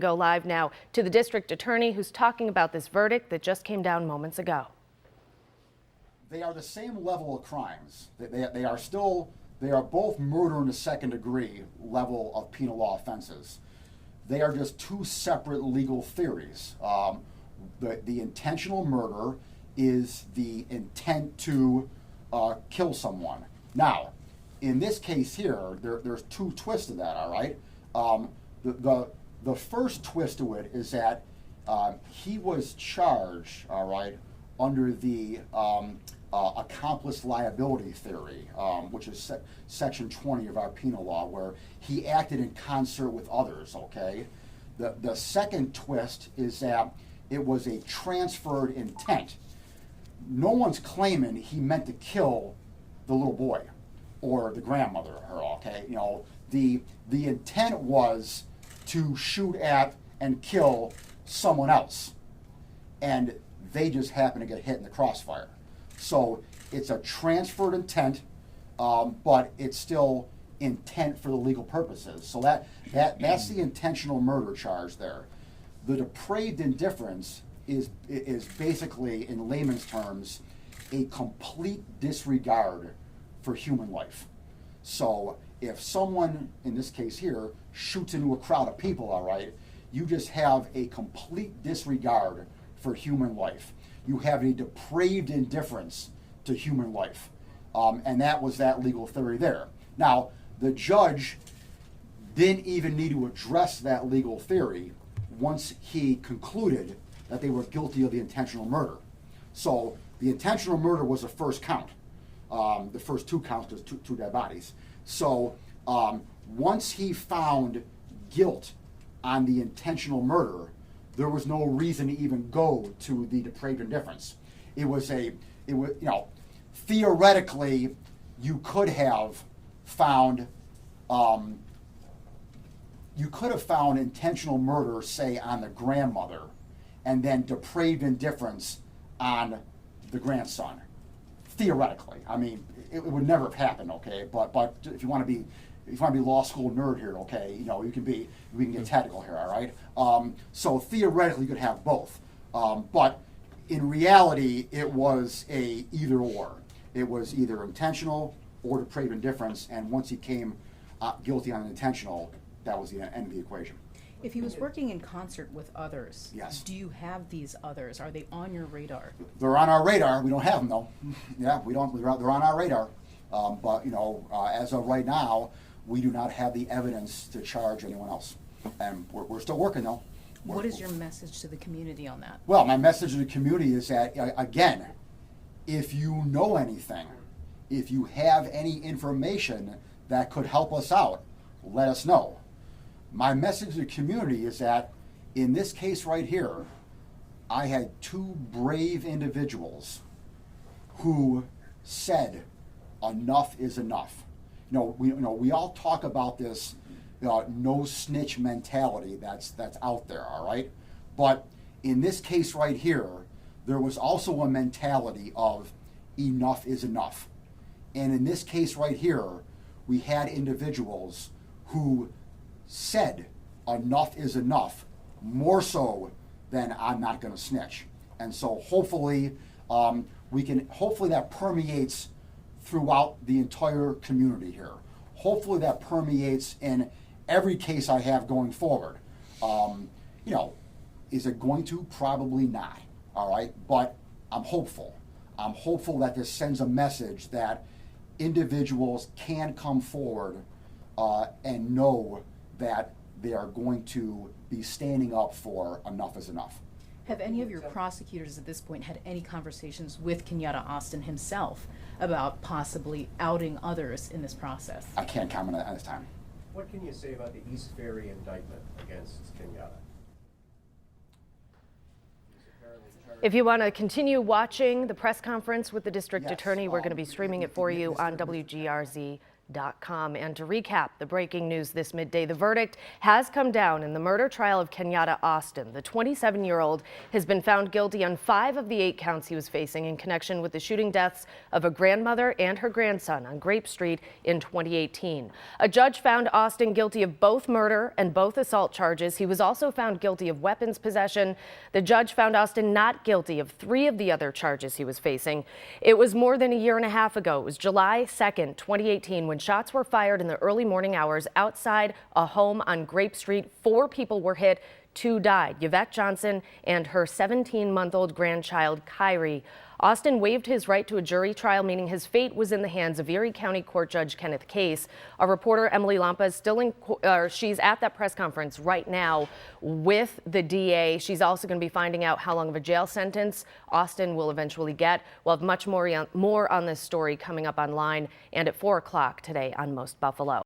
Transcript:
Go live now to the district attorney who's talking about this verdict that just came down moments ago. They are the same level of crimes. They are both murder in the second degree level of penal law offenses. They are just two separate legal theories. The intentional murder is the intent to kill someone. Now, in this case here, there's two twists to that, all right? The first twist to it is that he was charged, all right, under the accomplice liability theory, which is section 20 of our penal law, where he acted in concert with others, okay? The second twist is that it was a transferred intent. No one's claiming he meant to kill the little boy or the grandmother, okay? You know, the intent was to shoot at and kill someone else, and they just happen to get hit in the crossfire. So it's a transferred intent, but it's still intent for the legal purposes. So that's the intentional murder charge there. The depraved indifference is basically, in layman's terms, a complete disregard for human life. So if someone, in this case here, shoots into a crowd of people, all right, you just have a complete disregard for human life. You have a depraved indifference to human life. And that was that legal theory there. Now, the judge didn't even need to address that legal theory once he concluded that they were guilty of the intentional murder. So the intentional murder was the first count. The first two counts was two dead bodies. So once he found guilt on the intentional murder, there was no reason to even go to the depraved indifference. It was, you know, theoretically, you could have found intentional murder, say, on the grandmother, and then depraved indifference on the grandson. Theoretically, I mean, it would never have happened, okay? But if you want to be law school nerd here, okay, you know, we can get technical here, all right? So theoretically, you could have both, but in reality, it was a either or. It was either intentional or depraved indifference, and once he came guilty on intentional, that was the end of the equation. If he was working in concert with others, yes. Do you have these others? Are they on your radar? They're on our radar. We don't have them though. Yeah, we don't. They're on our radar. But you know, as of right now, we do not have the evidence to charge anyone else, and we're still working though. What is your message to the community on that? Well, my message to the community is that, again, if you know anything, if you have any information that could help us out, let us know. My message to the community is that in this case right here, I had two brave individuals who said enough is enough. We all talk about this no snitch mentality that's out there, all right? But in this case right here, there was also a mentality of enough is enough. And in this case right here, we had individuals who said enough is enough, more so than I'm not going to snitch. And so hopefully hopefully that permeates throughout the entire community here. Hopefully that permeates in every case I have going forward. Is it going to? Probably not, all right? But I'm hopeful. I'm hopeful that this sends a message that individuals can come forward and know that they are going to be standing up for enough is enough. Have any of your prosecutors at this point had any conversations with Kenyatta Austin himself about possibly outing others in this process? I can't comment on that at this time. What can you say about the East Ferry indictment against Kenyatta? If you want to continue watching the press conference with the district Yes, attorney, we're going to be streaming it for you on WGRZ. And to recap the breaking news this midday, the verdict has come down in the murder trial of Kenyatta Austin. The 27-year-old has been found guilty on 5 of the 8 counts he was facing in connection with the shooting deaths of a grandmother and her grandson on Grape Street in 2018. A judge found Austin guilty of both murder and both assault charges. He was also found guilty of weapons possession. The judge found Austin not guilty of 3 of the other charges he was facing. It was more than a year and a half ago. It was July 2nd, 2018, when shots were fired in the early morning hours outside a home on Grape Street. 4 people were hit, 2 died, Yvette Johnson and her 17-month-old grandchild, Kyrie. Austin waived his right to a jury trial, meaning his fate was in the hands of Erie County Court Judge Kenneth Case. Our reporter Emily Lampa is still she's at that press conference right now with the DA. She's also going to be finding out how long of a jail sentence Austin will eventually get. We'll have much more on this story coming up online and at 4 o'clock today on Most Buffalo.